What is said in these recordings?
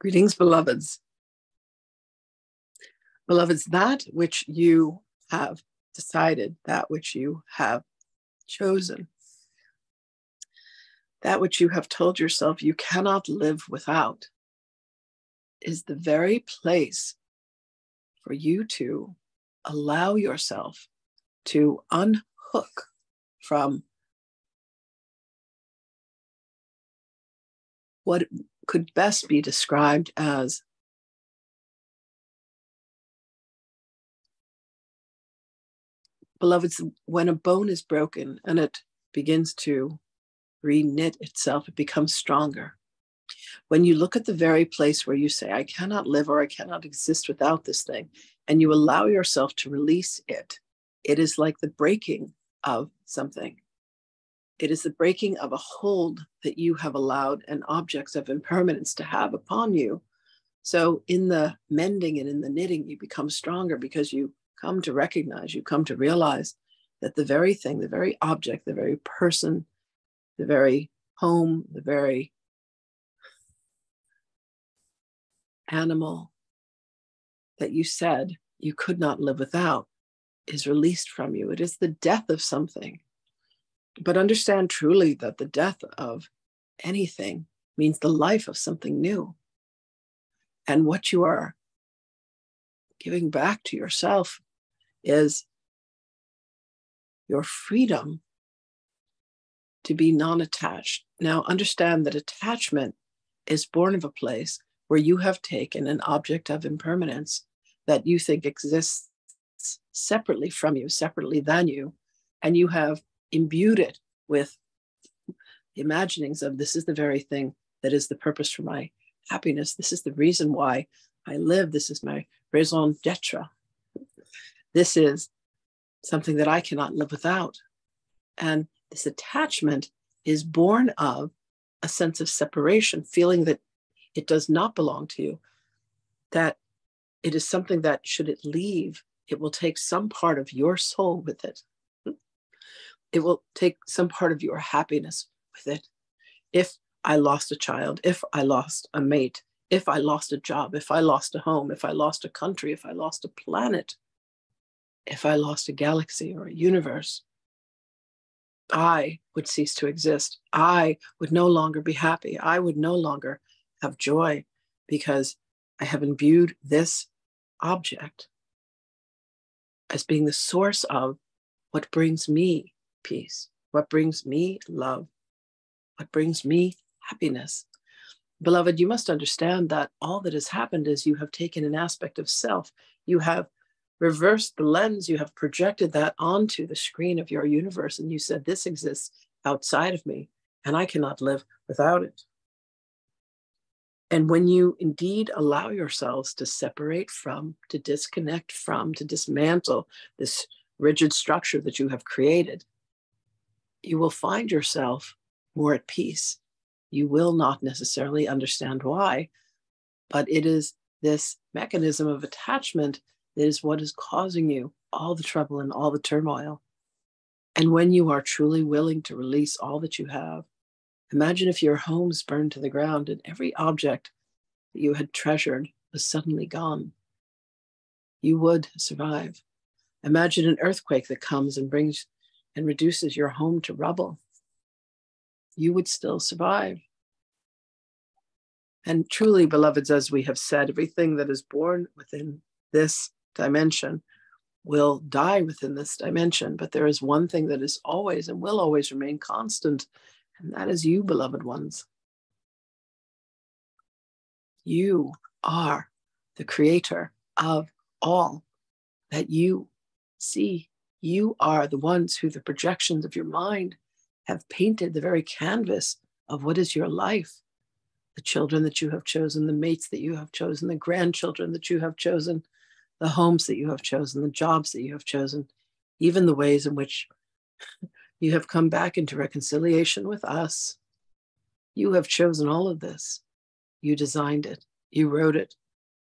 Greetings, beloveds. Beloveds, that which you have decided, that which you have chosen, that which you have told yourself you cannot live without, is the very place for you to allow yourself to unhook from what could best be described as beloveds, when a bone is broken and it begins to re-knit itself, it becomes stronger. When you look at the very place where you say, I cannot live or I cannot exist without this thing, and you allow yourself to release it, it is like the breaking of something. It is the breaking of a hold that you have allowed an objects of impermanence to have upon you. So in the mending and in the knitting, you become stronger because you come to recognize, you come to realize that the very thing, the very object, the very person, the very home, the very animal that you said you could not live without is released from you. It is the death of something. But understand truly that the death of anything means the life of something new. And what you are giving back to yourself is your freedom to be non-attached. Now, understand that attachment is born of a place where you have taken an object of impermanence that you think exists separately from you, separately than you, and you have imbued it with imaginings of this is the very thing that is the purpose for my happiness. This is the reason why I live. This is my raison d'etre. This is something that I cannot live without. And this attachment is born of a sense of separation, feeling that it does not belong to you, that it is something that should it leave, it will take some part of your soul with it. It will take some part of your happiness with it. If I lost a child, if I lost a mate, if I lost a job, if I lost a home, if I lost a country, if I lost a planet, if I lost a galaxy or a universe, I would cease to exist. I would no longer be happy. I would no longer have joy because I have imbued this object as being the source of what brings me peace, what brings me love, what brings me happiness. Beloved, you must understand that all that has happened is you have taken an aspect of self. You have reversed the lens. You have projected that onto the screen of your universe. And you said, this exists outside of me and I cannot live without it. And when you indeed allow yourselves to separate from, to disconnect from, to dismantle this rigid structure that you have created, you will find yourself more at peace. You will not necessarily understand why, but it is this mechanism of attachment that is what is causing you all the trouble and all the turmoil. And when you are truly willing to release all that you have, imagine if your home's burned to the ground and every object that you had treasured was suddenly gone. You would survive. Imagine an earthquake that comes and brings and reduces your home to rubble. You would still survive. And truly, beloveds, as we have said, everything that is born within this dimension will die within this dimension. But there is one thing that is always and will always remain constant, and that is you, beloved ones. You are the creator of all that you see. You are the ones who the projections of your mind have painted the very canvas of what is your life. The children that you have chosen, the mates that you have chosen, the grandchildren that you have chosen, the homes that you have chosen, the jobs that you have chosen, even the ways in which you have come back into reconciliation with us. You have chosen all of this. You designed it. You wrote it.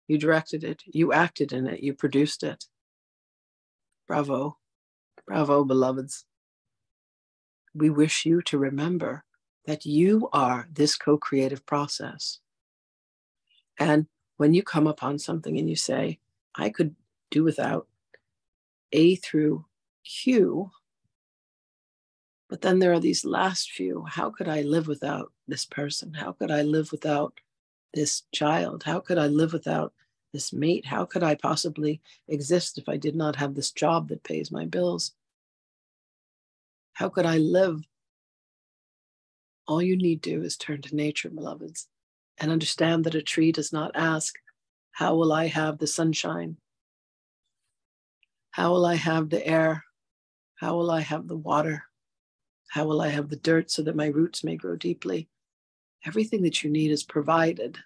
You directed it. You acted in it. You produced it. Bravo. Bravo, beloveds. We wish you to remember that you are this co-creative process. And when you come upon something and you say, I could do without A through Q, but then there are these last few. How could I live without this person? How could I live without this child? How could I live without this mate? How could I possibly exist if I did not have this job that pays my bills? How could I live? All you need to do is turn to nature, beloveds, and understand that a tree does not ask, how will I have the sunshine? How will I have the air? How will I have the water? How will I have the dirt so that my roots may grow deeply? Everything that you need is provided.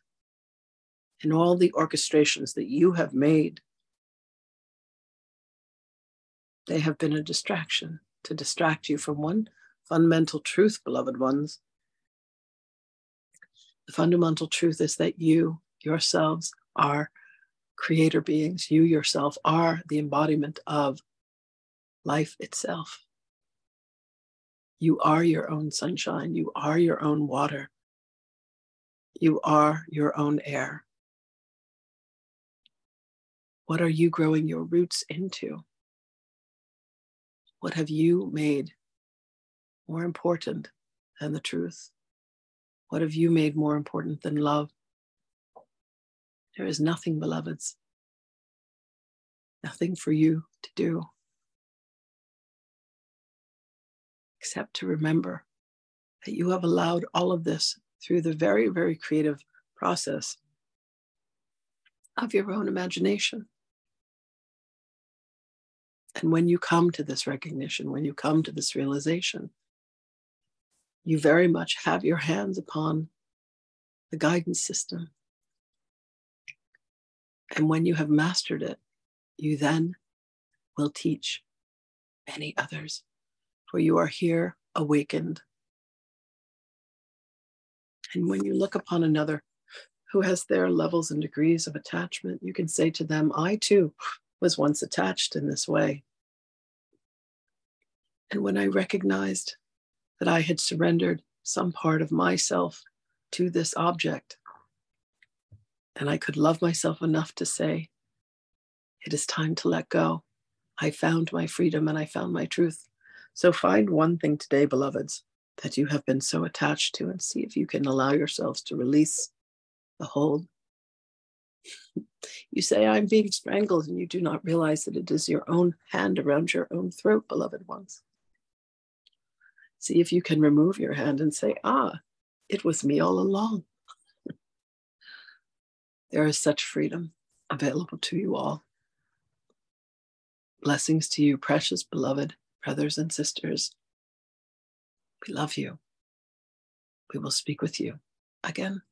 And all the orchestrations that you have made, they have been a distraction to distract you from one fundamental truth, beloved ones. The fundamental truth is that you yourselves are creator beings. You yourself are the embodiment of life itself. You are your own sunshine. You are your own water. You are your own air. What are you growing your roots into? What have you made more important than the truth? What have you made more important than love? There is nothing, beloveds, nothing for you to do except to remember that you have allowed all of this through the very, very creative process of your own imagination. And when you come to this recognition, when you come to this realization, you very much have your hands upon the guidance system. And when you have mastered it, you then will teach many others, for you are here awakened. And when you look upon another who has their levels and degrees of attachment, you can say to them, I too was once attached in this way. And when I recognized that I had surrendered some part of myself to this object, and I could love myself enough to say, it is time to let go. I found my freedom and I found my truth. So find one thing today, beloveds, that you have been so attached to, and see if you can allow yourselves to release the hold. You say, I'm being strangled, and you do not realize that it is your own hand around your own throat, beloved ones. See if you can remove your hand and say, it was me all along. There is such freedom available to you all. Blessings to you, precious beloved brothers and sisters. We love you. We will speak with you again.